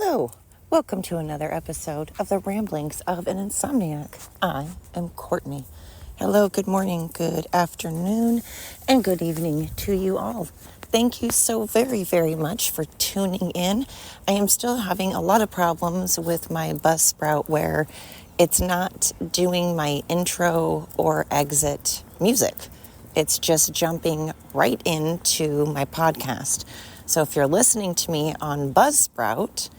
Hello, welcome to another episode of the Ramblings of an Insomniac. I am Courtney. Hello, good morning, good afternoon, and good evening to you all. Thank you so very, very much for tuning in. I am still having a lot of problems with my Buzzsprout where it's not doing my intro or exit music. It's just jumping right into my podcast. So if you're listening to me on Buzzsprout,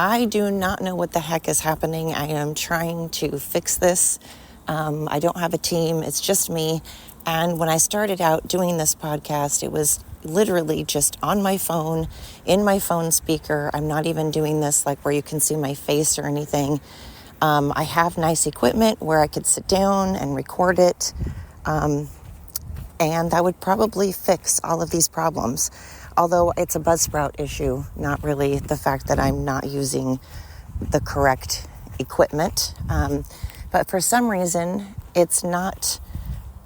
I do not know what the heck is happening. I am trying to fix this. I don't have a team. It's just me. And when I started out doing this podcast, it was literally just on my phone, in my phone speaker. I'm not even doing this like where you can see my face or anything. I have nice equipment where I could sit down and record it. And that would probably fix all of these problems. Although it's a Buzzsprout issue, not really the fact that I'm not using the correct equipment. But for some reason, it's not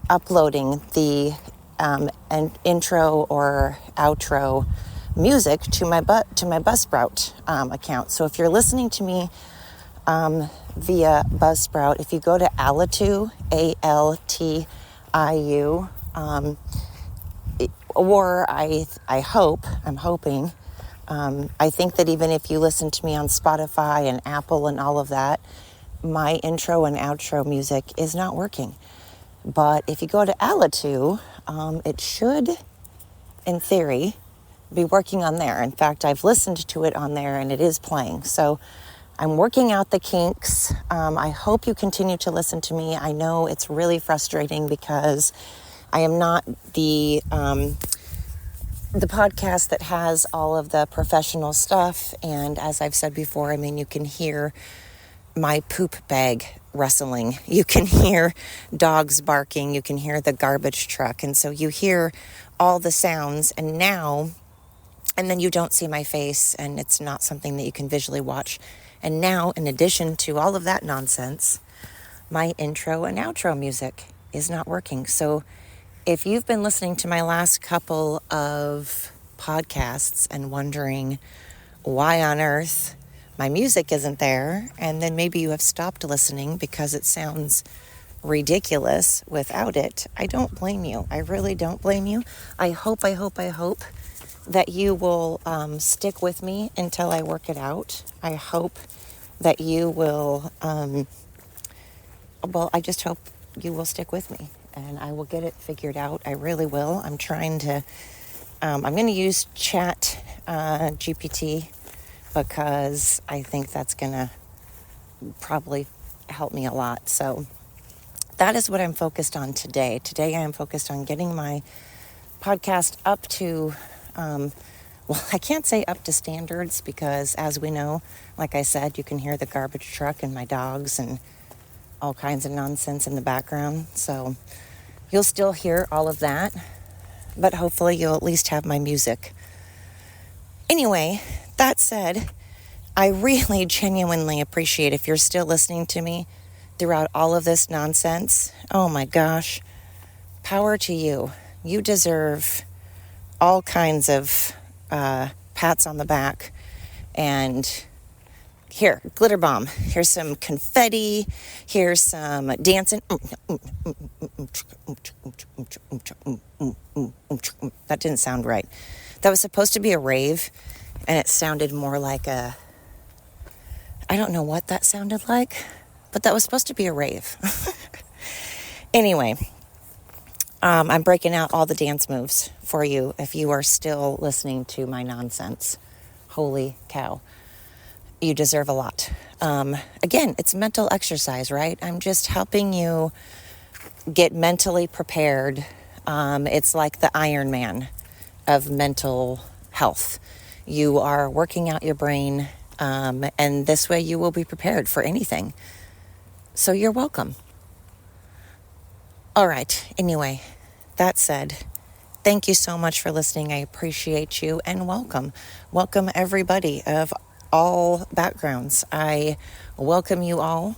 uploading the an intro or outro music to my Buzzsprout account. So if you're listening to me via Buzzsprout, if you go to Altiu, ALTIU, or I'm hoping, I think that even if you listen to me on Spotify and Apple and all of that, my intro and outro music is not working. But if you go to Altiu, it should, in theory, be working on there. In fact, I've listened to it on there and it is playing. So I'm working out the kinks. I hope you continue to listen to me. I know it's really frustrating because I am not the podcast that has all of the professional stuff. And as I've said before, I mean, you can hear my poop bag rustling. You can hear dogs barking. You can hear the garbage truck. And so you hear all the sounds. And then you don't see my face, and it's not something that you can visually watch. And now, in addition to all of that nonsense, my intro and outro music is not working. So if you've been listening to my last couple of podcasts and wondering why on earth my music isn't there, and then maybe you have stopped listening because it sounds ridiculous without it, I don't blame you. I really don't blame you. I hope that you will stick with me until I work it out. I hope that you will, I just hope you will stick with me and I will get it figured out. I really will. I'm trying to, I'm going to use Chat GPT because I think that's going to probably help me a lot. So that is what I'm focused on today. Today I am focused on getting my podcast up to, I can't say up to standards because as we know, like I said, you can hear the garbage truck and my dogs and all kinds of nonsense in the background. So you'll still hear all of that, but hopefully you'll at least have my music. Anyway, that said, I really genuinely appreciate if you're still listening to me throughout all of this nonsense. Oh my gosh, power to you. You deserve all kinds of pats on the back. And here, glitter bomb. Here's some confetti. Here's some dancing. That didn't sound right. That was supposed to be a rave, and it sounded more like I don't know what that sounded like, but that was supposed to be a rave. Anyway, I'm breaking out all the dance moves for you if you are still listening to my nonsense. Holy cow. You deserve a lot. Again, it's mental exercise, right? I'm just helping you get mentally prepared. It's like the Iron Man of mental health. You are working out your brain, and this way you will be prepared for anything. So you're welcome. All right. Anyway, that said, thank you so much for listening. I appreciate you and welcome. Welcome everybody of all backgrounds. I welcome you all.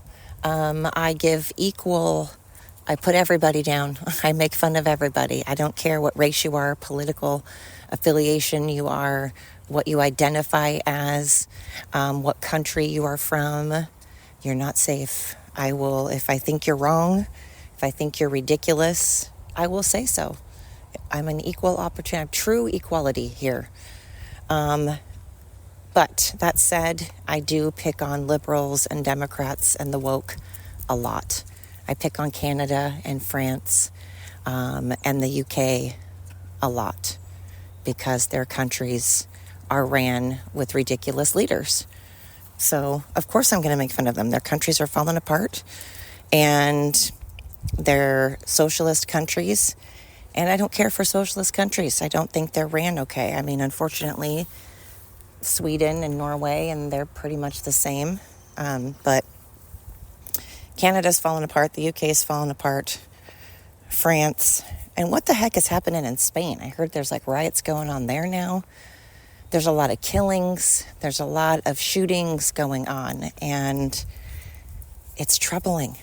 I put everybody down. I make fun of everybody. I don't care what race you are, political affiliation you are, what you identify as, what country you are from. You're not safe. I will, if I think you're wrong, if I think you're ridiculous, I will say so. I'm an equal opportunity, I have true equality here. But that said, I do pick on liberals and Democrats and the woke a lot. I pick on Canada and France and the UK a lot because their countries are ran with ridiculous leaders. So, of course, I'm going to make fun of them. Their countries are falling apart and they're socialist countries. And I don't care for socialist countries. I don't think they're ran okay. I mean, unfortunately, Sweden and Norway, and they're pretty much the same. But Canada's fallen apart. The UK is falling apart. France. And what the heck is happening in Spain? I heard there's like riots going on there now. There's a lot of killings. There's a lot of shootings going on. And it's troubling.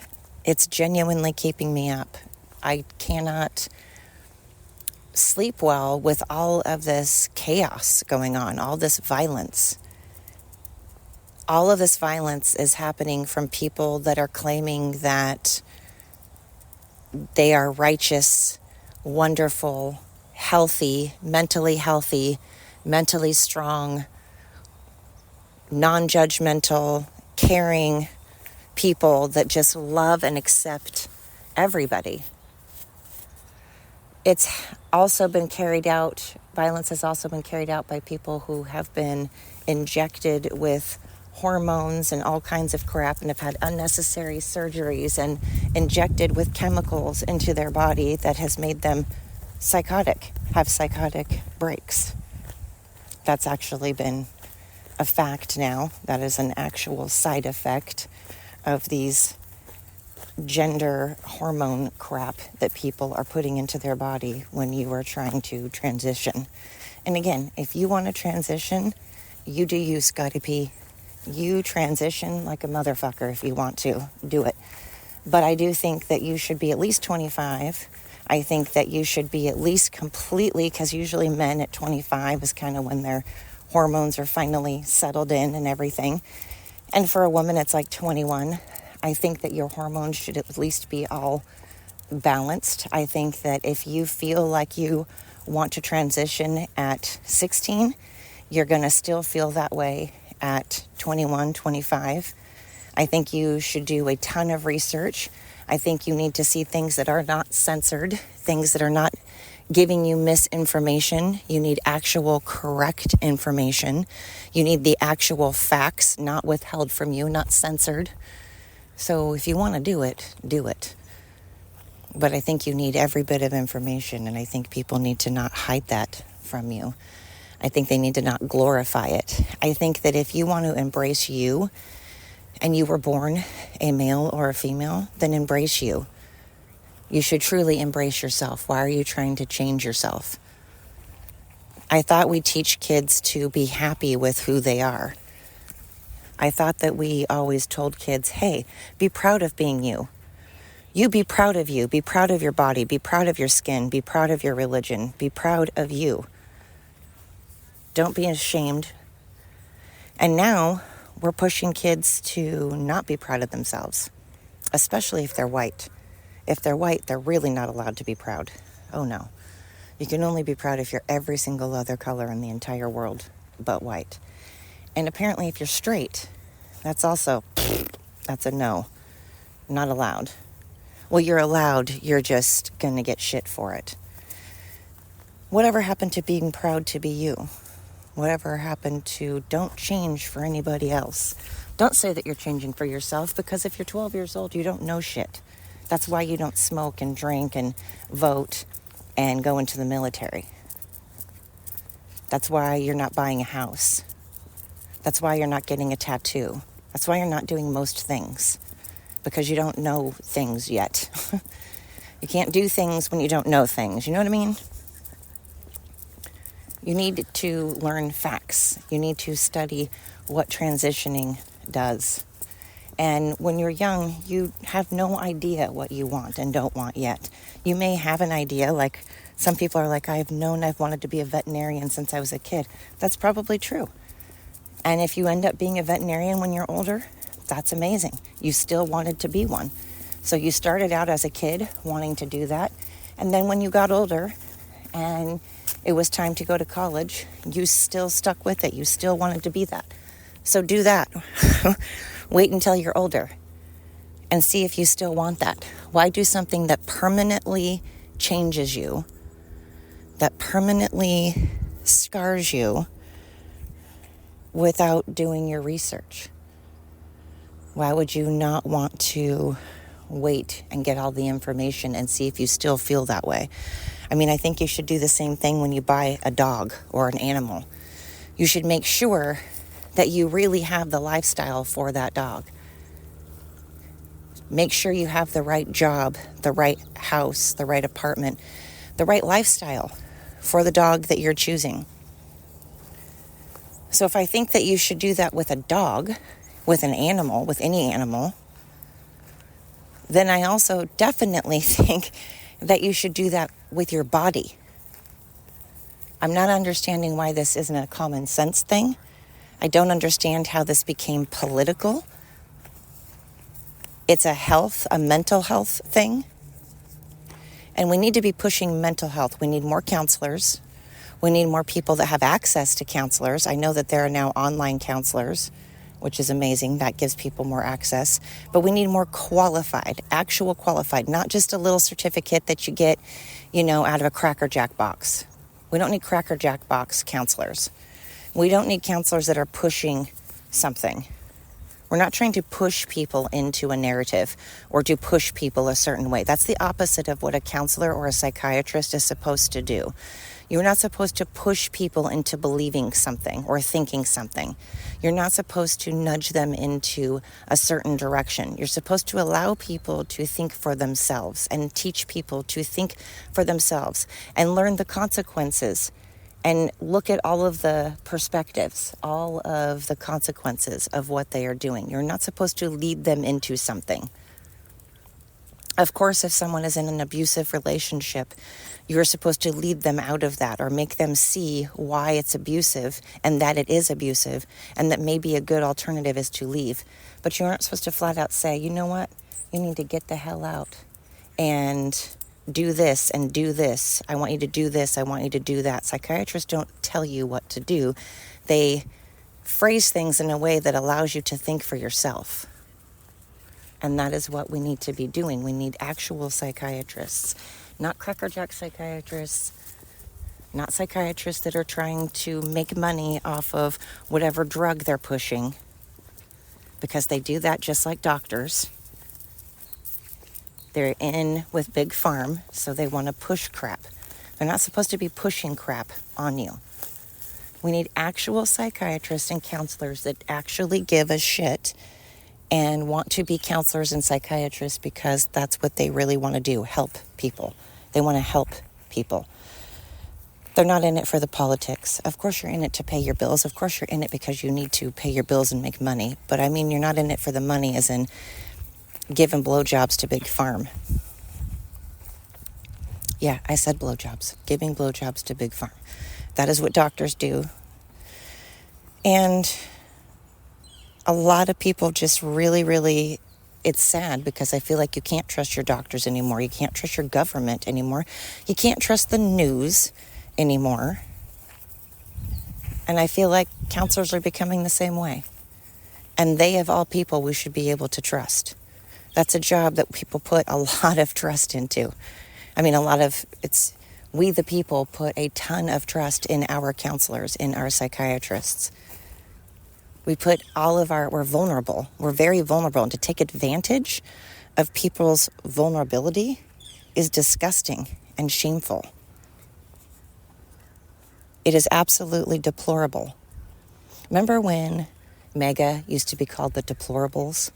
It's genuinely keeping me up. I cannot sleep well with all of this chaos going on, all this violence. All of this violence is happening from people that are claiming that they are righteous, wonderful, healthy, mentally strong, non-judgmental, caring people that just love and accept everybody. It's also been carried out, violence has also been carried out by people who have been injected with hormones and all kinds of crap and have had unnecessary surgeries and injected with chemicals into their body that has made them psychotic, have psychotic breaks. That's actually been a fact now. That is an actual side effect of these gender hormone crap that people are putting into their body when you are trying to transition. And again, if you want to transition, you do you, Scotty P. You transition like a motherfucker if you want to. Do it. But I do think that you should be at least 25. I think that you should be at least completely, because usually men at 25 is kind of when their hormones are finally settled in and everything. And for a woman, it's like 21. I think that your hormones should at least be all balanced. I think that if you feel like you want to transition at 16, you're going to still feel that way at 21, 25. I think you should do a ton of research. I think you need to see things that are not censored, things that are not giving you misinformation. You need actual correct information. You need the actual facts, not withheld from you, not censored. So if you want to do it, do it. But I think you need every bit of information, and I think people need to not hide that from you. I think they need to not glorify it. I think that if you want to embrace you, and you were born a male or a female, then embrace you. You should truly embrace yourself. Why are you trying to change yourself? I thought we teach kids to be happy with who they are. I thought that we always told kids, hey, be proud of being you. You be proud of you. Be proud of your body. Be proud of your skin. Be proud of your religion. Be proud of you. Don't be ashamed. And now we're pushing kids to not be proud of themselves, especially if they're white. If they're white, they're really not allowed to be proud. Oh no. You can only be proud if you're every single other color in the entire world but white. And apparently if you're straight, that's a no. Not allowed. Well, you're allowed, you're just going to get shit for it. Whatever happened to being proud to be you? Whatever happened to don't change for anybody else? Don't say that you're changing for yourself, because if you're 12 years old, you don't know shit. That's why you don't smoke and drink and vote and go into the military. That's why you're not buying a house. That's why you're not getting a tattoo. That's why you're not doing most things, because you don't know things yet. You can't do things when you don't know things. You know what I mean? You need to learn facts. You need to study what transitioning does. And when you're young, you have no idea what you want and don't want yet. You may have an idea, like Some people are like, I've wanted to be a veterinarian since I was a kid. That's probably true. And if you end up being a veterinarian when you're older, that's amazing. You still wanted to be one. So you started out as a kid wanting to do that. And then when you got older and it was time to go to college, you still stuck with it. You still wanted to be that. So do that. Wait until you're older and see if you still want that. Why do something that permanently changes you, that permanently scars you, without doing your research? Why would you not want to wait and get all the information and see if you still feel that way? I mean, I think you should do the same thing when you buy a dog or an animal. You should make sure that you really have the lifestyle for that dog. Make sure you have the right job, the right house, the right apartment, the right lifestyle for the dog that you're choosing. So if I think that you should do that with a dog, with an animal, with any animal, then I also definitely think that you should do that with your body. I'm not understanding why this isn't a common sense thing. I don't understand how this became political. It's a mental health thing. And we need to be pushing mental health. We need more counselors. We need more people that have access to counselors. I know that there are now online counselors, which is amazing. That gives people more access. But we need more qualified, actual qualified, not just a little certificate that you get, out of a Cracker Jack box. We don't need Cracker Jack box counselors. We don't need counselors that are pushing something. We're not trying to push people into a narrative or to push people a certain way. That's the opposite of what a counselor or a psychiatrist is supposed to do. You're not supposed to push people into believing something or thinking something. You're not supposed to nudge them into a certain direction. You're supposed to allow people to think for themselves and teach people to think for themselves and learn the consequences and look at all of the perspectives, all of the consequences of what they are doing. You're not supposed to lead them into something. Of course, if someone is in an abusive relationship, you're supposed to lead them out of that or make them see why it's abusive and that it is abusive and that maybe a good alternative is to leave. But you aren't supposed to flat out say, you know what, you need to get the hell out and do this and do this. I want you to do this. I want you to do that. Psychiatrists don't tell you what to do. They phrase things in a way that allows you to think for yourself. And that is what we need to be doing. We need actual psychiatrists, not crackerjack psychiatrists, not psychiatrists that are trying to make money off of whatever drug they're pushing, because they do that just like doctors. They're in with Big Pharm, so they want to push crap. They're not supposed to be pushing crap on you. We need actual psychiatrists and counselors that actually give a shit and want to be counselors and psychiatrists because that's what they really want to do, help people. They want to help people. They're not in it for the politics. Of course you're in it to pay your bills. Of course you're in it because you need to pay your bills and make money. But I mean, you're not in it for the money as in giving blowjobs to Big Pharm. Yeah, I said blowjobs. Giving blowjobs to Big Pharm. That is what doctors do. And a lot of people just really, it's sad because I feel like you can't trust your doctors anymore. You can't trust your government anymore. You can't trust the news anymore. And I feel like counselors are becoming the same way. And they, of all people, we should be able to trust. That's a job that people put a lot of trust into. I mean, we the people put a ton of trust in our counselors, in our psychiatrists. We're vulnerable. We're very vulnerable. And to take advantage of people's vulnerability is disgusting and shameful. It is absolutely deplorable. Remember when MAGA used to be called the deplorables?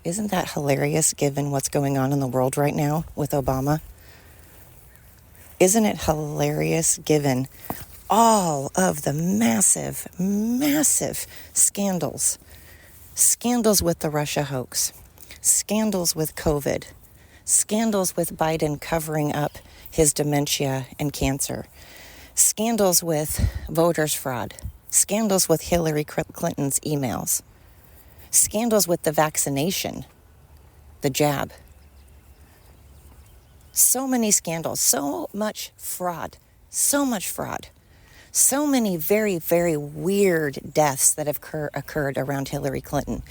Isn't that hilarious given what's going on in the world right now with Obama? Isn't it hilarious given all of the massive scandals? Scandals with the Russia hoax, scandals with COVID, scandals with Biden covering up his dementia and cancer. Scandals with voters fraud. Scandals with Hillary Clinton's emails. Scandals with the vaccination, the jab. So many scandals, so much fraud, so much fraud. So many very, very weird deaths that have occurred around Hillary Clinton.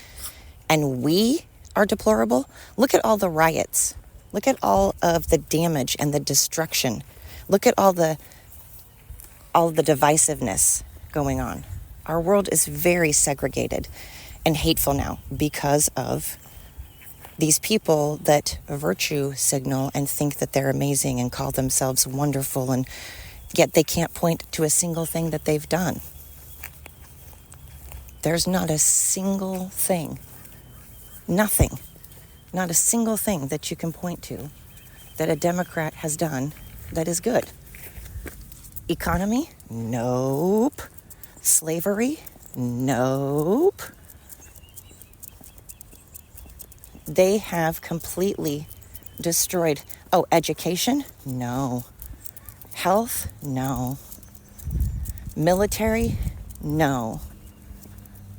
And we are deplorable. Look at all the riots. Look at all of the damage and the destruction. Look at all the divisiveness going on. Our world is very segregated and hateful now because of these people that virtue signal and think that they're amazing and call themselves wonderful, and yet they can't point to a single thing that they've done. There's not a single thing, nothing, not a single thing that you can point to that a Democrat has done that is good. Economy? Nope. Slavery? Nope. They have completely destroyed. Oh, education? No. Health? No. Military? No.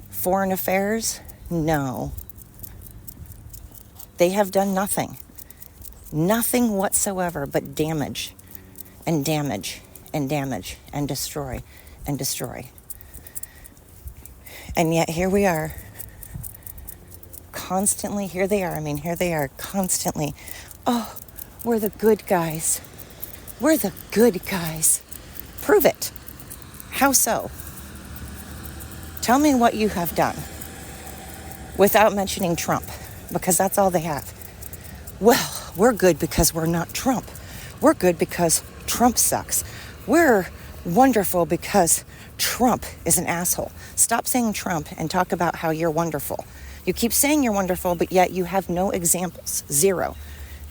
Foreign affairs? No. They have done nothing. Nothing whatsoever but damage and damage and damage and destroy and destroy. And yet here we are. Constantly, here they are constantly. Oh, we're the good guys. We're the good guys. Prove it. How so? Tell me what you have done without mentioning Trump, because that's all they have. Well, we're good because we're not Trump. We're good because Trump sucks. We're wonderful because Trump is an asshole. Stop saying Trump and talk about how you're wonderful. You keep saying you're wonderful, but yet you have no examples. Zero.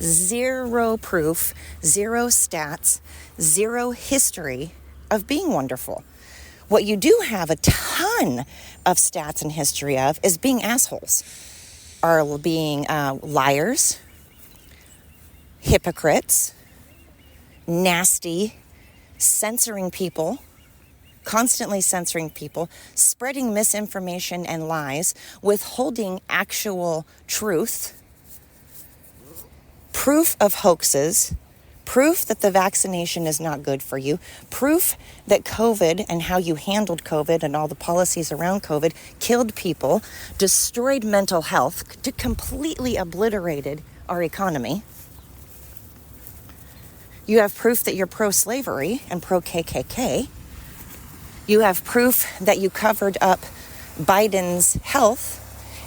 Zero proof, zero stats, zero history of being wonderful. What you do have a ton of stats and history of is being assholes, or being liars, hypocrites, nasty, censoring people, constantly censoring people, spreading misinformation and lies, withholding actual truth, proof of hoaxes, proof that the vaccination is not good for you, proof that COVID and how you handled COVID and all the policies around COVID killed people, destroyed mental health, completely obliterated our economy. You have proof that you're pro-slavery and pro-KKK. You have proof that you covered up Biden's health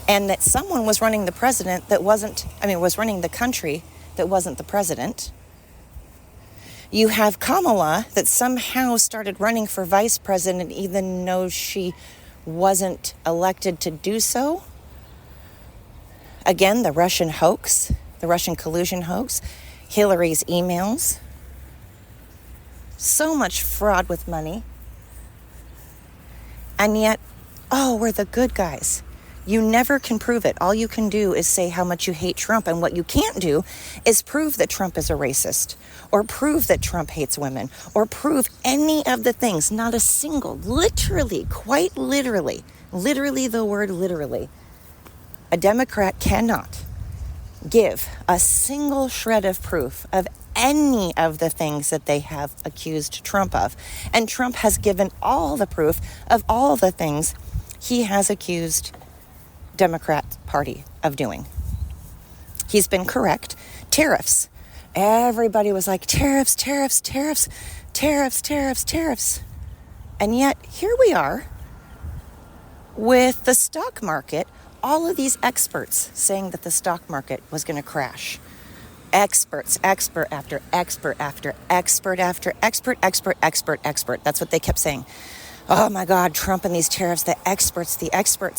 and that someone was running the president that was running the country that wasn't the president. You have Kamala that somehow started running for vice president even though she wasn't elected to do so. Again, the Russian hoax, the Russian collusion hoax, Hillary's emails. So much fraud with money. And yet, we're the good guys. You never can prove it. All you can do is say how much you hate Trump. And what you can't do is prove that Trump is a racist, or prove that Trump hates women, or prove any of the things. Not a single, literally, quite literally the word literally. A Democrat cannot give a single shred of proof of any of the things that they have accused Trump of. And Trump has given all the proof of all the things he has accused Democrat Party of doing. He's been correct. Tariffs. Everybody was like, tariffs. And yet, here we are with the stock market, all of these experts saying that the stock market was going to crash. Experts, expert after expert after expert after expert. That's what they kept saying. Oh my God, Trump and these tariffs, the experts,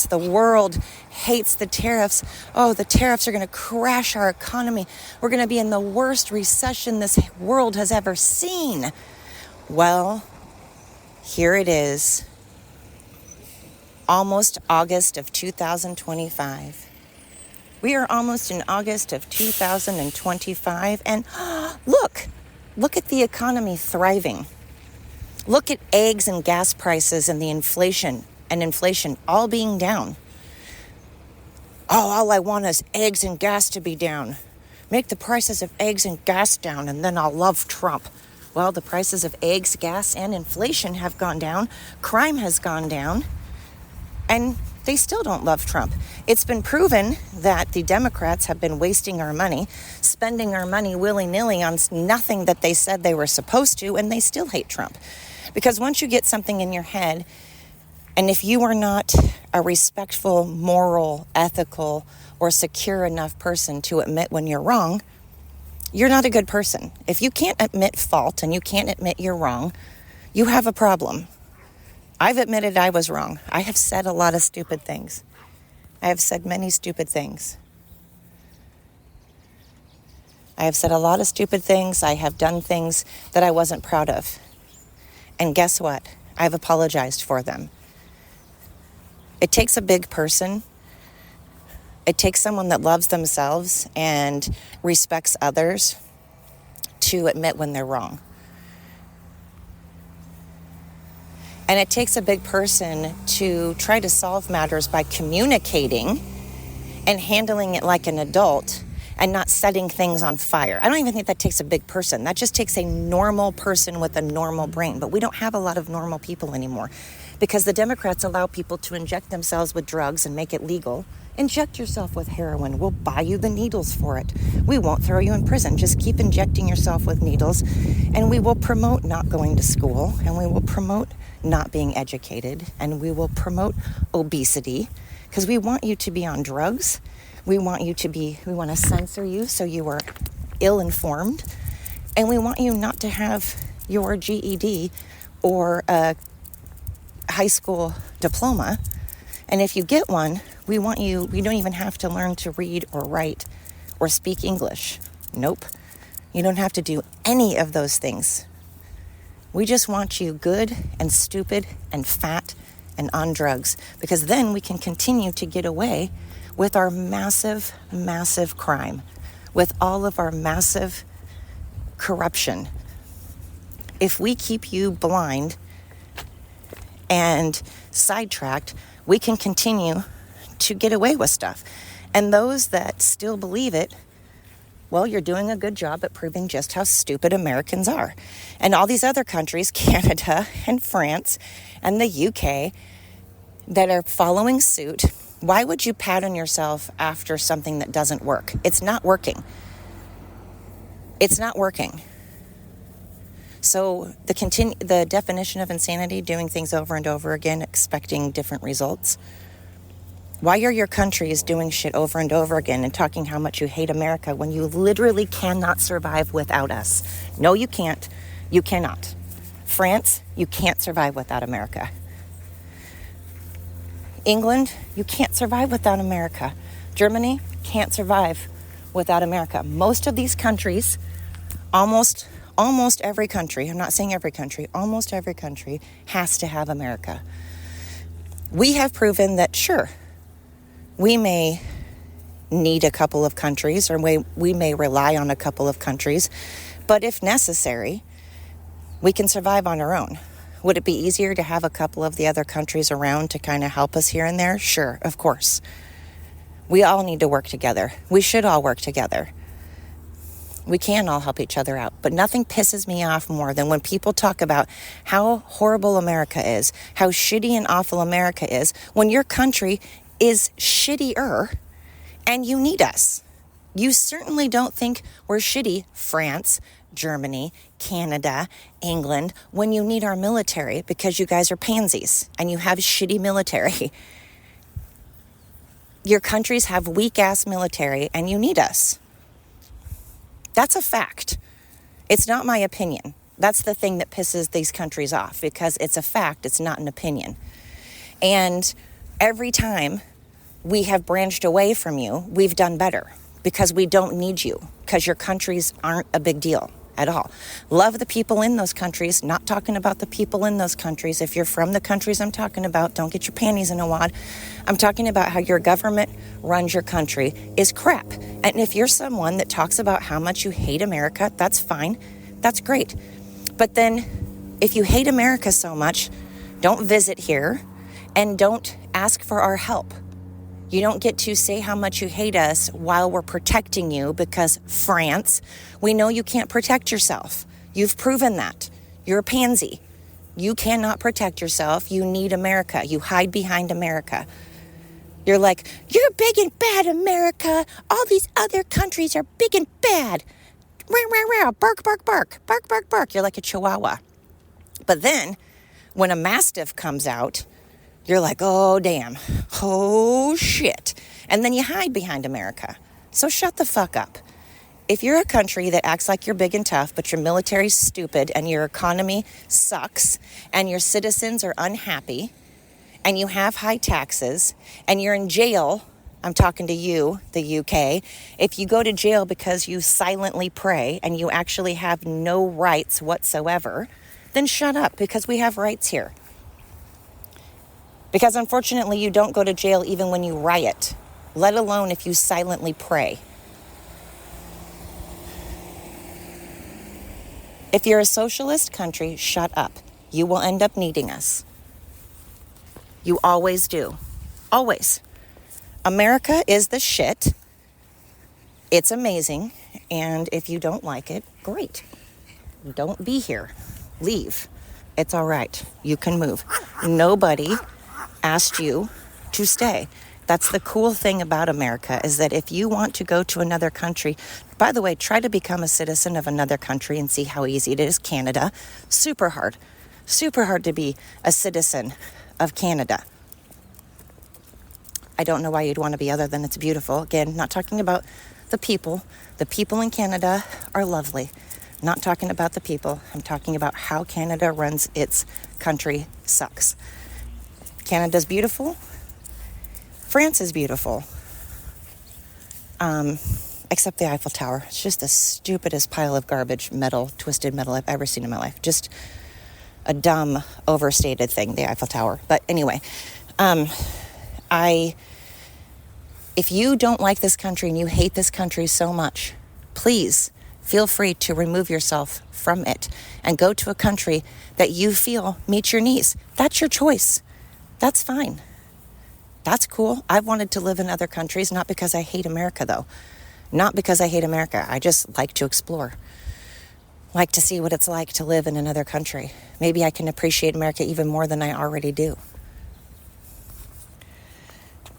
the world hates the tariffs. Oh, the tariffs are going to crash our economy. We're going to be in the worst recession this world has ever seen. Well, here it is. Almost August of 2025. We are almost in August of 2025. And look, Look at the economy thriving. Look at eggs and gas prices and the inflation all being down. Oh, all I want is eggs and gas to be down. Make the prices of eggs and gas down and then I'll love Trump. Well, the prices of eggs, gas, and inflation have gone down. Crime has gone down. And they still don't love Trump. It's been proven that the Democrats have been wasting our money, spending our money willy-nilly on nothing that they said they were supposed to, and they still hate Trump. Because once you get something in your head, and if you are not a respectful, moral, ethical, or secure enough person to admit when you're wrong, you're not a good person. If you can't admit fault and you can't admit you're wrong, you have a problem. I've admitted I was wrong. I have said a lot of stupid things. I have said many stupid things. I have said a lot of stupid things. I have done things that I wasn't proud of. And guess what? I've apologized for them. It takes a big person. It takes someone that loves themselves and respects others to admit when they're wrong. And it takes a big person to try to solve matters by communicating and handling it like an adult and not setting things on fire. I don't even think that takes a big person. That just takes a normal person with a normal brain. But we don't have a lot of normal people anymore because the Democrats allow people to inject themselves with drugs and make it legal. Inject yourself with heroin. We'll buy you the needles for it. We won't throw you in prison. Just keep injecting yourself with needles. And we will promote not going to school. And we will promote not being educated. And we will promote obesity. Because we want you to be on drugs. We want to censor you so you are ill-informed. And we want you not to have your GED or a high school diploma. And if you get one, we don't even have to learn to read or write or speak English. Nope. You don't have to do any of those things. We just want you good and stupid and fat and on drugs, because then we can continue to get away with our massive, massive crime, with all of our massive corruption. If we keep you blind and sidetracked, we can continue to get away with stuff. And those that still believe it, well, you're doing a good job at proving just how stupid Americans are. And all these other countries, Canada and France and the UK, that are following suit, why would you pat on yourself after something that doesn't work? It's not working. It's not working. So the definition of insanity, doing things over and over again, expecting different results. Why are your countries doing shit over and over again and talking how much you hate America when you literally cannot survive without us? No, you can't. You cannot. France, you can't survive without America. England, you can't survive without America. Germany can't survive without America. Most of these countries, almost every country, I'm not saying every country, almost every country has to have America. We have proven that, sure, we may need a couple of countries, or we may rely on a couple of countries, but if necessary, we can survive on our own. Would it be easier to have a couple of the other countries around to kind of help us here and there? Sure, of course. We all need to work together. We should all work together. We can all help each other out. But nothing pisses me off more than when people talk about how horrible America is, how shitty and awful America is, when your country is shittier and you need us. You certainly don't think we're shitty, France, Germany, Canada, England, when you need our military because you guys are pansies and you have shitty military. Your countries have weak-ass military and you need us. That's a fact. It's not my opinion. That's the thing that pisses these countries off, because it's a fact, it's not an opinion. And every time we have branched away from you, we've done better, because we don't need you, because your countries aren't a big deal at all. Love the people in those countries, not talking about the people in those countries. If you're from the countries I'm talking about, don't get your panties in a wad. I'm talking about how your government runs your country is crap. And if you're someone that talks about how much you hate America, that's fine. That's great. But then if you hate America so much, don't visit here and don't ask for our help. You don't get to say how much you hate us while we're protecting you because France, we know you can't protect yourself. You've proven that. You're a pansy. You cannot protect yourself. You need America. You hide behind America. You're like, you're big and bad, America. All these other countries are big and bad. Bark, bark, bark. Bark, bark, bark. You're like a chihuahua. But then when a mastiff comes out, you're like, oh, damn. Oh, shit. And then you hide behind America. So shut the fuck up. If you're a country that acts like you're big and tough, but your military's stupid and your economy sucks and your citizens are unhappy and you have high taxes and you're in jail, I'm talking to you, the UK, if you go to jail because you silently pray and you actually have no rights whatsoever, then shut up because we have rights here. Because unfortunately, you don't go to jail even when you riot, let alone if you silently pray. If you're a socialist country, shut up. You will end up needing us. You always do. Always. America is the shit. It's amazing. And if you don't like it, great. Don't be here. Leave. It's all right. You can move. Nobody asked you to stay. That's the cool thing about America, is that if you want to go to another country, by the way, try to become a citizen of another country and see how easy it is. Canada, super hard to be a citizen of Canada. I don't know why you'd want to be other than it's beautiful. Again, not talking about the people. The people in Canada are lovely. Not talking about the people. I'm talking about how Canada runs its country sucks. Canada's beautiful. France is beautiful. Except the Eiffel Tower. It's just the stupidest pile of garbage, twisted metal I've ever seen in my life. Just a dumb, overstated thing, the Eiffel Tower. But anyway, if you don't like this country and you hate this country so much, please feel free to remove yourself from it and go to a country that you feel meets your needs. That's your choice. That's fine. That's cool. I've wanted to live in other countries, not because I hate America, though. Not because I hate America. I just like to explore. Like to see what it's like to live in another country. Maybe I can appreciate America even more than I already do.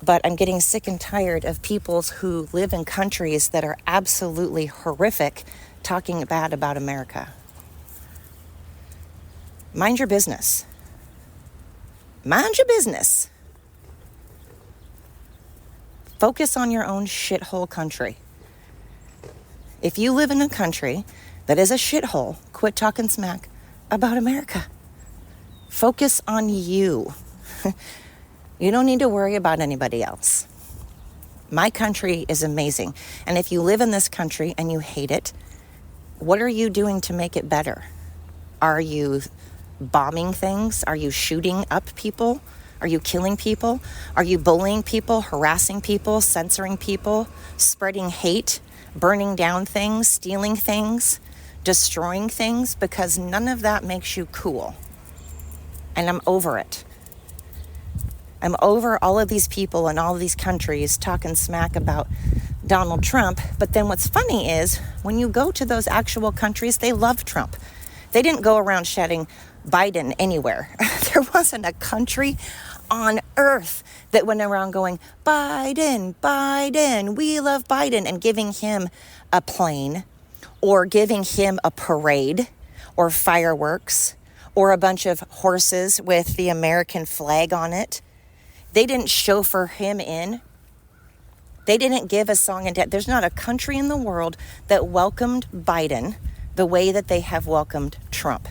But I'm getting sick and tired of people who live in countries that are absolutely horrific talking bad about America. Mind your business. Mind your business. Focus on your own shithole country. If you live in a country that is a shithole, quit talking smack about America. Focus on you. You don't need to worry about anybody else. My country is amazing. And if you live in this country and you hate it, what are you doing to make it better? Are you bombing things? Are you shooting up people? Are you killing people? Are you bullying people, harassing people, censoring people, spreading hate, burning down things, stealing things, destroying things? Because none of that makes you cool. And I'm over it. I'm over all of these people in all of these countries talking smack about Donald Trump. But then what's funny is when you go to those actual countries, they love Trump. They didn't go around shouting Biden anywhere. There wasn't a country on earth that went around going, Biden, Biden, we love Biden, and giving him a plane or giving him a parade or fireworks or a bunch of horses with the American flag on it. They didn't chauffeur him in. They didn't give a song and dance. There's not a country in the world that welcomed Biden the way that they have welcomed Trump.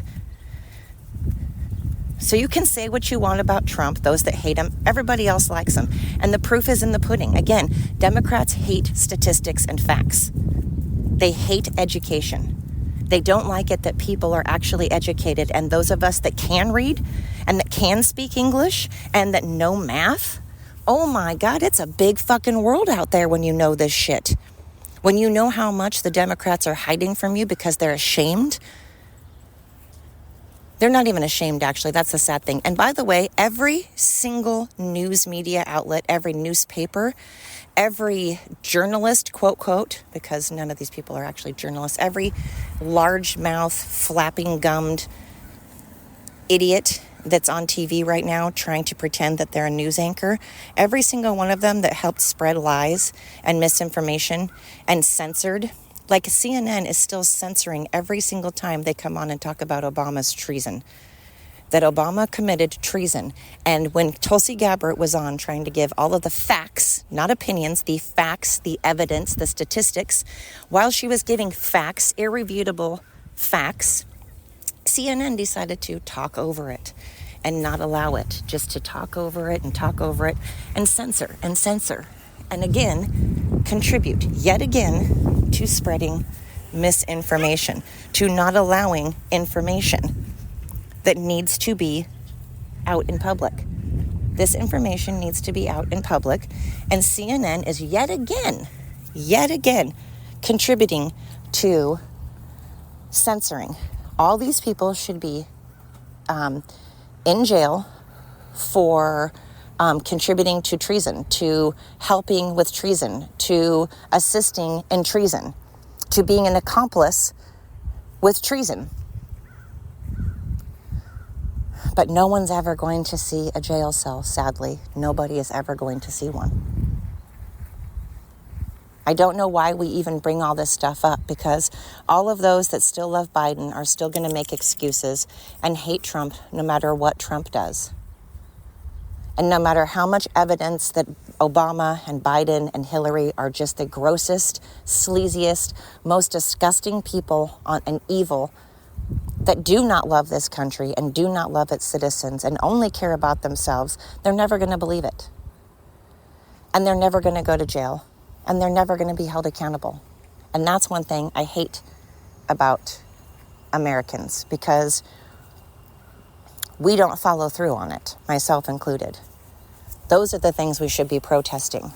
So you can say what you want about Trump, those that hate him. Everybody else likes him. And the proof is in the pudding. Again, Democrats hate statistics and facts. They hate education. They don't like it that people are actually educated. And those of us that can read and that can speak English and that know math, oh my God, it's a big fucking world out there when you know this shit. When you know how much the Democrats are hiding from you because they're ashamed. They're not even ashamed, actually. That's the sad thing. And by the way, every single news media outlet, every newspaper, every journalist, quote, because none of these people are actually journalists, every largemouth, flapping-gummed idiot that's on TV right now trying to pretend that they're a news anchor, every single one of them that helped spread lies and misinformation and censored, like CNN is still censoring every single time they come on and talk about Obama's treason, that Obama committed treason. And when Tulsi Gabbard was on trying to give all of the facts, not opinions, the facts, the evidence, the statistics, while she was giving facts, irrefutable facts, CNN decided to talk over it and not allow it, just to talk over it and censor and again contribute yet again to spreading misinformation, to not allowing information that needs to be out in public. This information needs to be out in public, and CNN is yet again contributing to censoring. All these people should be in jail for contributing to treason, to helping with treason, to assisting in treason, to being an accomplice with treason. But no one's ever going to see a jail cell, sadly. Nobody is ever going to see one. I don't know why we even bring all this stuff up, because all of those that still love Biden are still going to make excuses and hate Trump no matter what Trump does. And no matter how much evidence that Obama and Biden and Hillary are just the grossest, sleaziest, most disgusting people and evil that do not love this country and do not love its citizens and only care about themselves, they're never going to believe it. And they're never going to go to jail. And they're never going to be held accountable. And that's one thing I hate about Americans, because we don't follow through on it, myself included. Those are the things we should be protesting.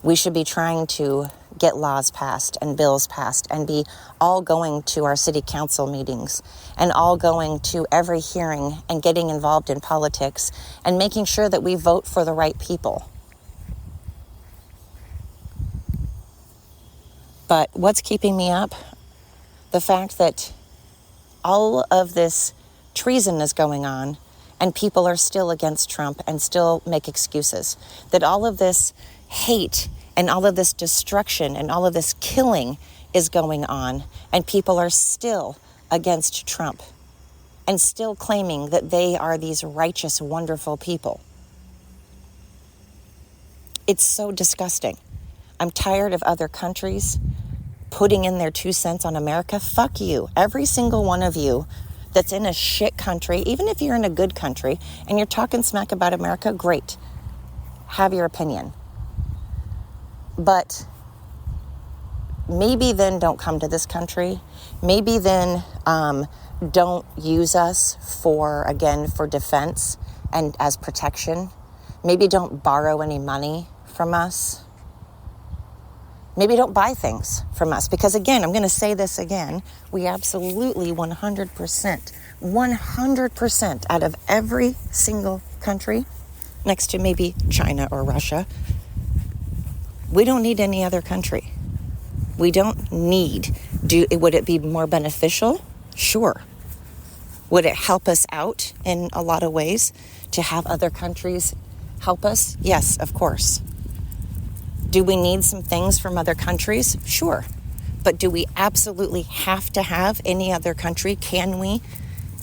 We should be trying to get laws passed and bills passed and be all going to our city council meetings and all going to every hearing and getting involved in politics and making sure that we vote for the right people. But what's keeping me up? The fact that all of this treason is going on and people are still against Trump and still make excuses. That all of this hate and all of this destruction and all of this killing is going on and people are still against Trump and still claiming that they are these righteous, wonderful people. It's so disgusting. I'm tired of other countries putting in their 2 cents on America. Fuck you. Every single one of you that's in a shit country, even if you're in a good country and you're talking smack about America, great. Have your opinion. But maybe then don't come to this country. Maybe then don't use us for defense and as protection. Maybe don't borrow any money from us. Maybe don't buy things from us. Because again, I'm going to say this again, we absolutely 100% out of every single country, next to maybe China or Russia, we don't need any other country. We don't need, would it be more beneficial? Sure. Would it help us out in a lot of ways to have other countries help us? Yes, of course. Do we need some things from other countries? Sure. But do we absolutely have to have any other country? Can we?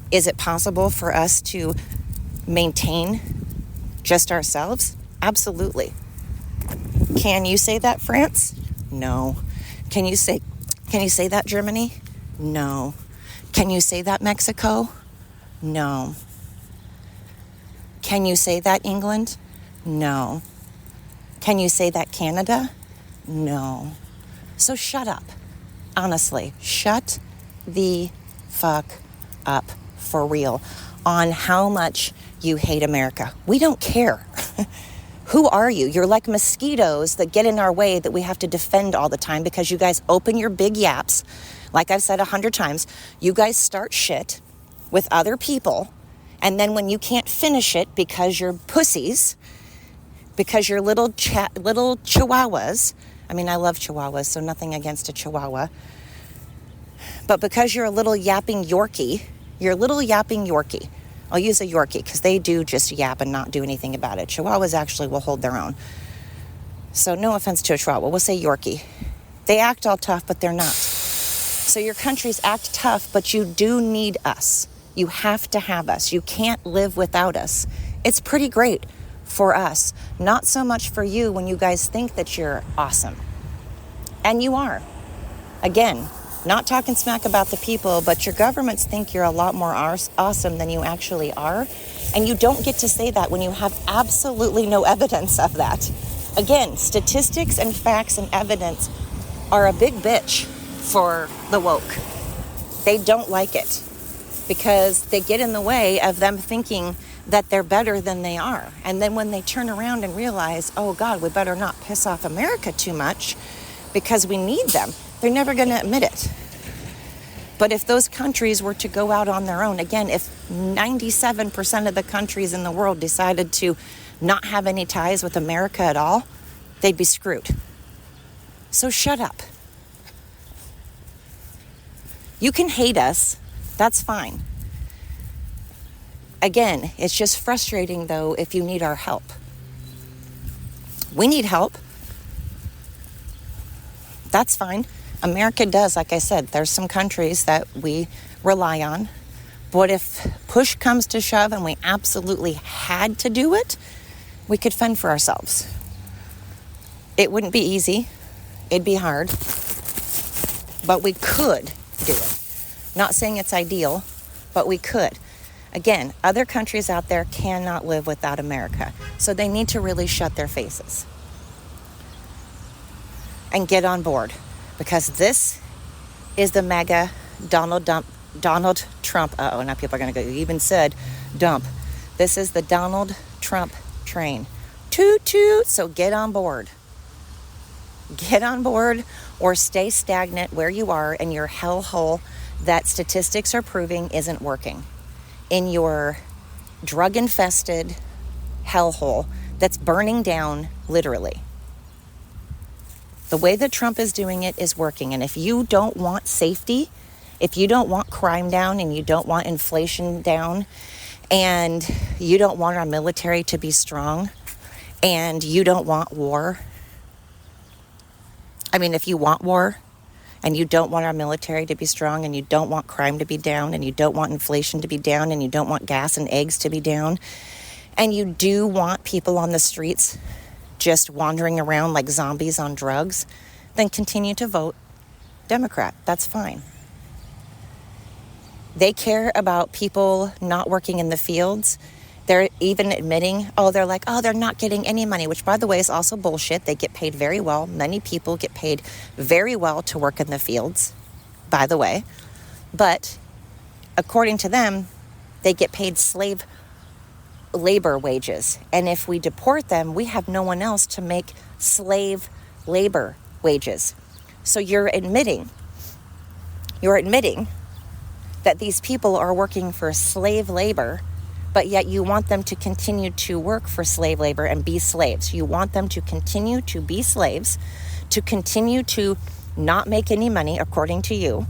Is it possible for us to maintain just ourselves? Absolutely. Can you say that, France? No. Can you say that, Germany? No. Can you say that, Mexico? No. Can you say that, England? No. Can you say that, Canada? No. So shut up. Honestly, shut the fuck up for real on how much you hate America. We don't care Who are you? You're like mosquitoes that get in our way that we have to defend all the time because you guys open your big yaps. Like I've said 100 times, you guys start shit with other people. And then when you can't finish it because you're pussies, because you're little chihuahuas. I mean, I love chihuahuas, so nothing against a chihuahua. But because you're a little yapping Yorkie, I'll use a Yorkie because they do just yap and not do anything about it. Chihuahuas actually will hold their own. So no offense to a Chihuahua, we'll say Yorkie. They act all tough, but they're not. So your countries act tough, but you do need us. You have to have us. You can't live without us. It's pretty great for us. Not so much for you when you guys think that you're awesome. And you are. Again, not talking smack about the people, but your governments think you're a lot more awesome than you actually are. And you don't get to say that when you have absolutely no evidence of that. Again, statistics and facts and evidence are a big bitch for the woke. They don't like it because they get in the way of them thinking that they're better than they are. And then when they turn around and realize, oh God, we better not piss off America too much because we need them, they're never going to admit it. But if those countries were to go out on their own, again, if 97% of the countries in the world decided to not have any ties with America at all, they'd be screwed. So shut up. You can hate us. That's fine. Again, it's just frustrating, though, if you need our help. We need help. That's fine. America does, like I said, there's some countries that we rely on. But if push comes to shove and we absolutely had to do it, we could fend for ourselves. It wouldn't be easy. It'd be hard. But we could do it. Not saying it's ideal, but we could. Again, other countries out there cannot live without America. So they need to really shut their faces and get on board. Because this is the mega Donald Trump. Now people are going to go, you even said dump. This is the Donald Trump train. Toot toot. So get on board. Get on board or stay stagnant where you are in your hellhole that statistics are proving isn't working. In your drug-infested hellhole that's burning down literally. The way that Trump is doing it is working. And if you don't want safety, if you don't want crime down and you don't want inflation down and you don't want our military to be strong and you don't want war, if you want war and you don't want our military to be strong and you don't want crime to be down and you don't want inflation to be down and you don't want gas and eggs to be down and you do want people on the streets just wandering around like zombies on drugs, then continue to vote Democrat. That's fine. They care about people not working in the fields. They're even admitting, they're not getting any money, which, by the way, is also bullshit. They get paid very well. Many people get paid very well to work in the fields, by the way. But according to them, they get paid slave labor wages. And if we deport them, we have no one else to make slave labor wages. So you're admitting that these people are working for slave labor, but yet you want them to continue to work for slave labor and be slaves. You want them to continue to be slaves, to continue to not make any money, according to you.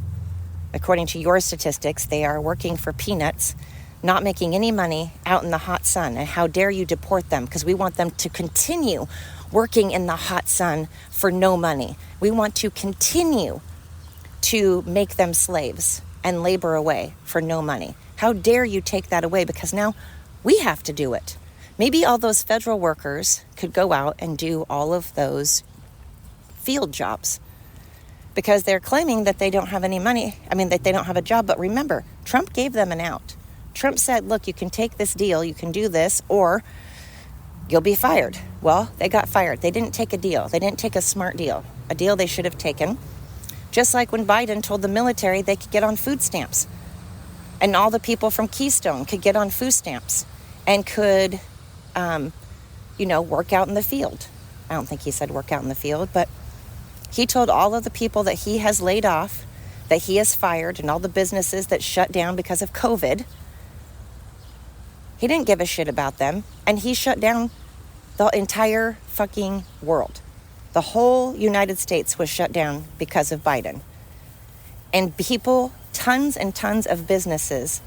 According to your statistics, they are working for peanuts, not making any money out in the hot sun. And how dare you deport them? Because we want them to continue working in the hot sun for no money. We want to continue to make them slaves and labor away for no money. How dare you take that away? Because now we have to do it. Maybe all those federal workers could go out and do all of those field jobs because they're claiming that they don't have any money. That they don't have a job. But remember, Trump gave them an out. Trump said, look, you can take this deal, you can do this, or you'll be fired. Well, they got fired. They didn't take a deal. They didn't take a smart deal, a deal they should have taken. Just like when Biden told the military they could get on food stamps. And all the people from Keystone could get on food stamps and could work out in the field. I don't think he said work out in the field, but he told all of the people that he has laid off, that he has fired, and all the businesses that shut down because of COVID. He didn't give a shit about them, and he shut down the entire fucking world. The whole United States was shut down because of Biden. And people, tons and tons of businesses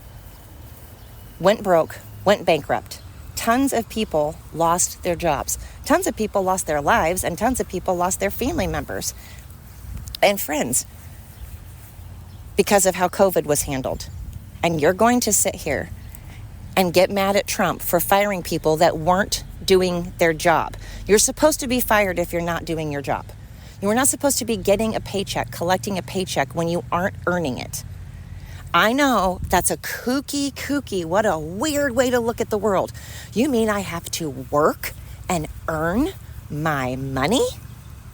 went broke, went bankrupt. Tons of people lost their jobs. Tons of people lost their lives, and tons of people lost their family members and friends because of how COVID was handled. And you're going to sit here and get mad at Trump for firing people that weren't doing their job. You're supposed to be fired if you're not doing your job. You are not supposed to be getting a paycheck, collecting a paycheck when you aren't earning it. I know that's a kooky, what a weird way to look at the world. You mean I have to work and earn my money?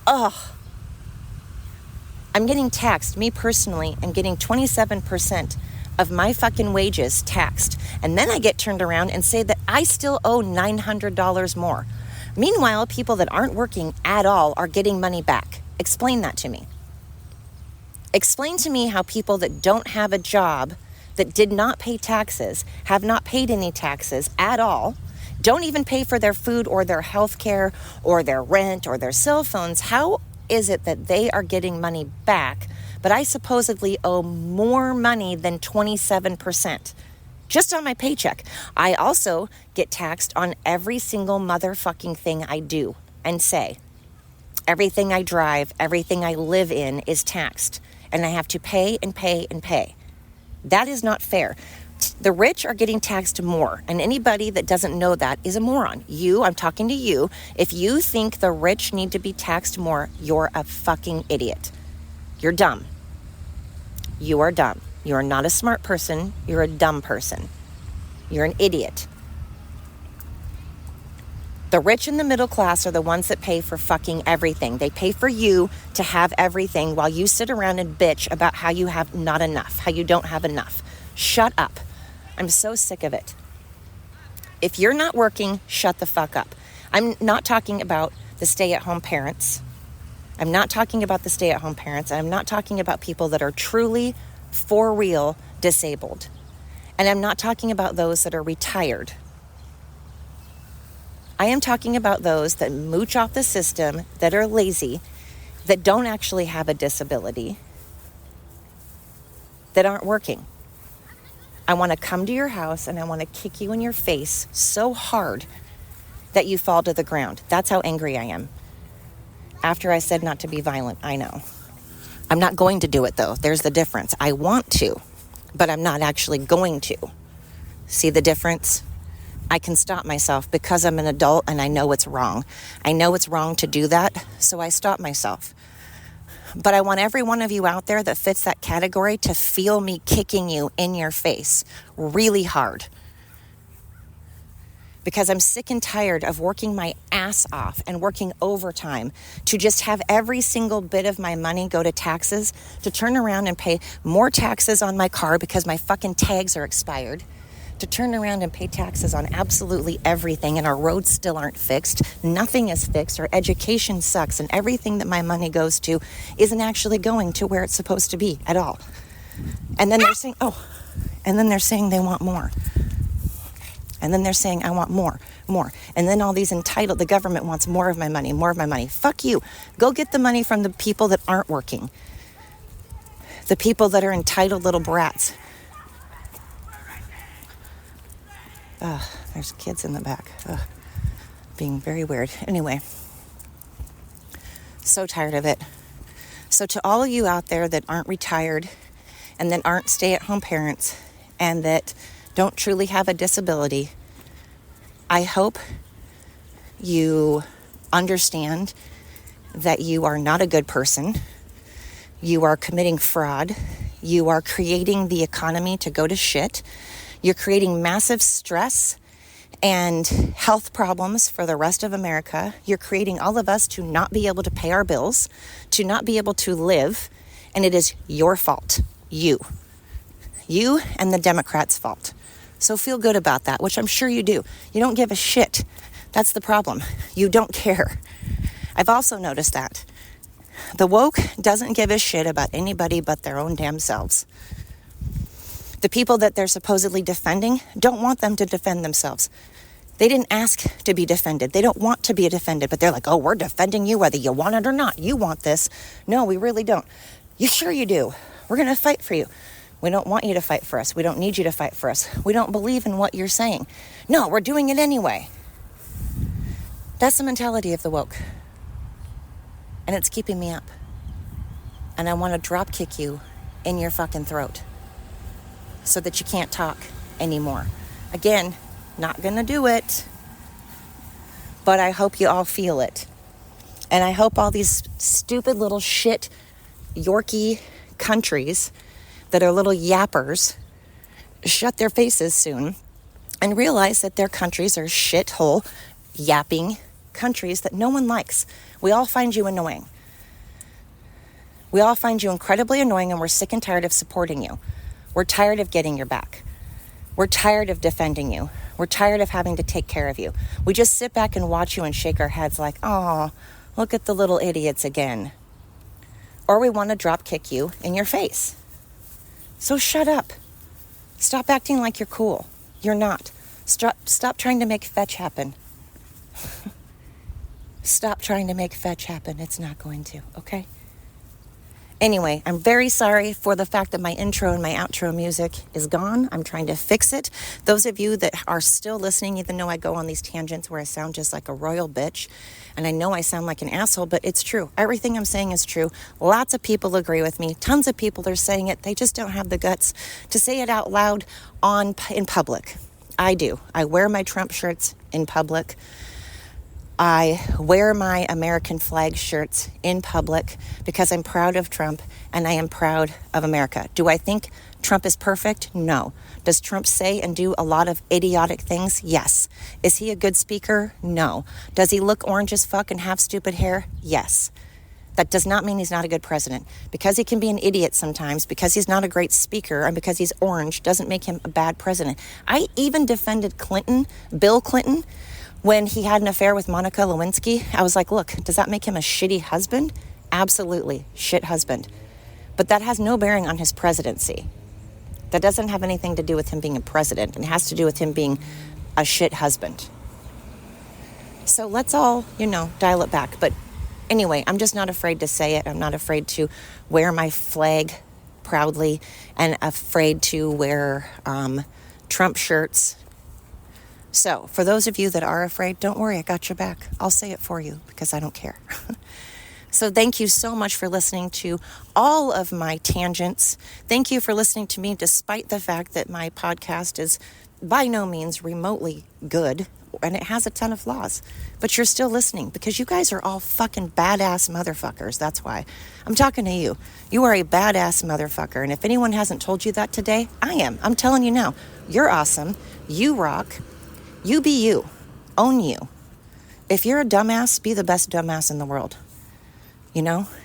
Ugh. I'm getting taxed, me personally, I'm getting 27% of my fucking wages taxed. And then I get turned around and say that I still owe $900 more. Meanwhile, people that aren't working at all are getting money back. Explain that to me. Explain to me how people that don't have a job, that did not pay taxes, have not paid any taxes at all, don't even pay for their food or their health care or their rent or their cell phones. How is it that they are getting money back, but I supposedly owe more money than 27%? Just on my paycheck. I also get taxed on every single motherfucking thing I do and say. Everything I drive, everything I live in is taxed. And I have to pay and pay and pay. That is not fair. The rich are getting taxed more. And anybody that doesn't know that is a moron. I'm talking to you. If you think the rich need to be taxed more, you're a fucking idiot. You're dumb. You are dumb. You are not a smart person. You're a dumb person. You're an idiot. The rich and the middle class are the ones that pay for fucking everything. They pay for you to have everything while you sit around and bitch about how you have not enough, how you don't have enough. Shut up. I'm so sick of it. If you're not working, shut the fuck up. I'm not talking about the stay-at-home parents. I'm not talking about the stay-at-home parents. I'm not talking about people that are truly, for real, disabled. And I'm not talking about those that are retired. I am talking about those that mooch off the system, that are lazy, that don't actually have a disability, that aren't working. I want to come to your house and I want to kick you in your face so hard that you fall to the ground. That's how angry I am. After I said not to be violent, I know. I'm not going to do it though. There's the difference. I want to, but I'm not actually going to. See the difference? I can stop myself because I'm an adult and I know it's wrong. I know it's wrong to do that, so I stop myself. But I want every one of you out there that fits that category to feel me kicking you in your face really hard. Because I'm sick and tired of working my ass off and working overtime to just have every single bit of my money go to taxes, to turn around and pay more taxes on my car because my fucking tags are expired, to turn around and pay taxes on absolutely everything, and our roads still aren't fixed. Nothing is fixed. Our education sucks, and everything that my money goes to isn't actually going to where it's supposed to be at all. And then they're saying, they want more. And then they're saying, I want more. And then all these the government wants more of my money. Fuck you. Go get the money from the people that aren't working. The people that are entitled little brats. There's kids in the back. Being very weird. Anyway. So tired of it. So to all of you out there that aren't retired and that aren't stay-at-home parents and that don't truly have a disability, I hope you understand that you are not a good person. You are committing fraud. You are creating the economy to go to shit. You're creating massive stress and health problems for the rest of America. You're creating all of us to not be able to pay our bills, to not be able to live, and it is your fault. You and the Democrats' fault. So feel good about that, which I'm sure you do. You don't give a shit That's the problem. You don't care. I've also noticed that. The woke doesn't give a shit about anybody but their own damn selves. The people that they're supposedly defending don't want them to defend themselves. They didn't ask to be defended. They don't want to be defended, but they're like, oh, we're defending you whether you want it or not. You want this. No, we really don't. You sure you do. We're going to fight for you. We don't want you to fight for us. We don't need you to fight for us. We don't believe in what you're saying. No, we're doing it anyway. That's the mentality of the woke. And it's keeping me up. And I want to drop kick you in your fucking throat so that you can't talk anymore. Again, not gonna do it, but I hope you all feel it. And I hope all these stupid little shit Yorkie countries that are little yappers shut their faces soon and realize that their countries are shithole yapping countries that no one likes. We all find you annoying. We all find you incredibly annoying, and we're sick and tired of supporting you. We're tired of getting your back. We're tired of defending you. We're tired of having to take care of you. We just sit back and watch you and shake our heads like, oh, look at the little idiots again. Or we want to drop kick you in your face. So shut up. Stop acting like you're cool. You're not. Stop trying to make fetch happen. Stop trying to make fetch happen. It's not going to, okay? Anyway, I'm very sorry for the fact that my intro and my outro music is gone. I'm trying to fix it. Those of you that are still listening, even though I go on these tangents where I sound just like a royal bitch, and I know I sound like an asshole, but it's true. Everything I'm saying is true. Lots of people agree with me. Tons of people are saying it. They just don't have the guts to say it out loud in public. I do. I wear my Trump shirts in public. I wear my American flag shirts in public because I'm proud of Trump and I am proud of America. Do I think Trump is perfect? No. Does Trump say and do a lot of idiotic things? Yes. Is he a good speaker? No. Does he look orange as fuck and have stupid hair? Yes. That does not mean he's not a good president. Because he can be an idiot sometimes, because he's not a great speaker, and because he's orange doesn't make him a bad president. I even defended Bill Clinton, when he had an affair with Monica Lewinsky. I was like, look, does that make him a shitty husband? Absolutely, shit husband. But that has no bearing on his presidency. That doesn't have anything to do with him being a president. It has to do with him being a shit husband. So let's all, dial it back. But anyway, I'm just not afraid to say it. I'm not afraid to wear my flag proudly and afraid to wear Trump shirts. So, for those of you that are afraid, don't worry, I got your back. I'll say it for you because I don't care. So thank you so much for listening to all of my tangents. Thank you for listening to me despite the fact that my podcast is by no means remotely good and it has a ton of flaws. But you're still listening because you guys are all fucking badass motherfuckers. That's why. I'm talking to you. You are a badass motherfucker. And if anyone hasn't told you that today, I am. I'm telling you now. You're awesome. You rock. You be you. Own you. If you're a dumbass, be the best dumbass in the world.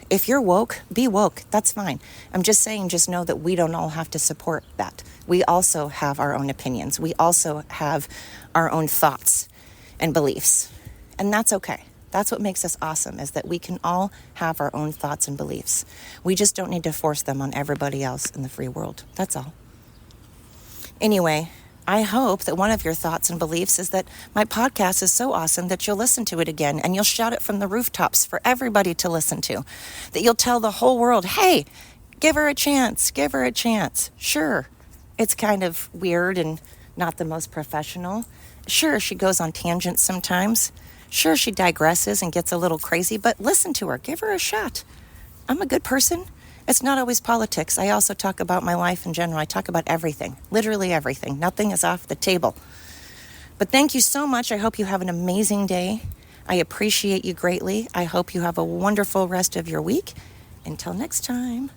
If you're woke, be woke. That's fine. I'm just saying, just know that we don't all have to support that. We also have our own opinions. We also have our own thoughts and beliefs. And that's okay. That's what makes us awesome, is that we can all have our own thoughts and beliefs. We just don't need to force them on everybody else in the free world. That's all. Anyway, I hope that one of your thoughts and beliefs is that my podcast is so awesome that you'll listen to it again and you'll shout it from the rooftops for everybody to listen to. That you'll tell the whole world, hey, give her a chance, give her a chance. Sure, it's kind of weird and not the most professional. Sure, she goes on tangents sometimes. Sure, she digresses and gets a little crazy, but listen to her, give her a shot. I'm a good person. It's not always politics. I also talk about my life in general. I talk about everything, literally everything. Nothing is off the table. But thank you so much. I hope you have an amazing day. I appreciate you greatly. I hope you have a wonderful rest of your week. Until next time.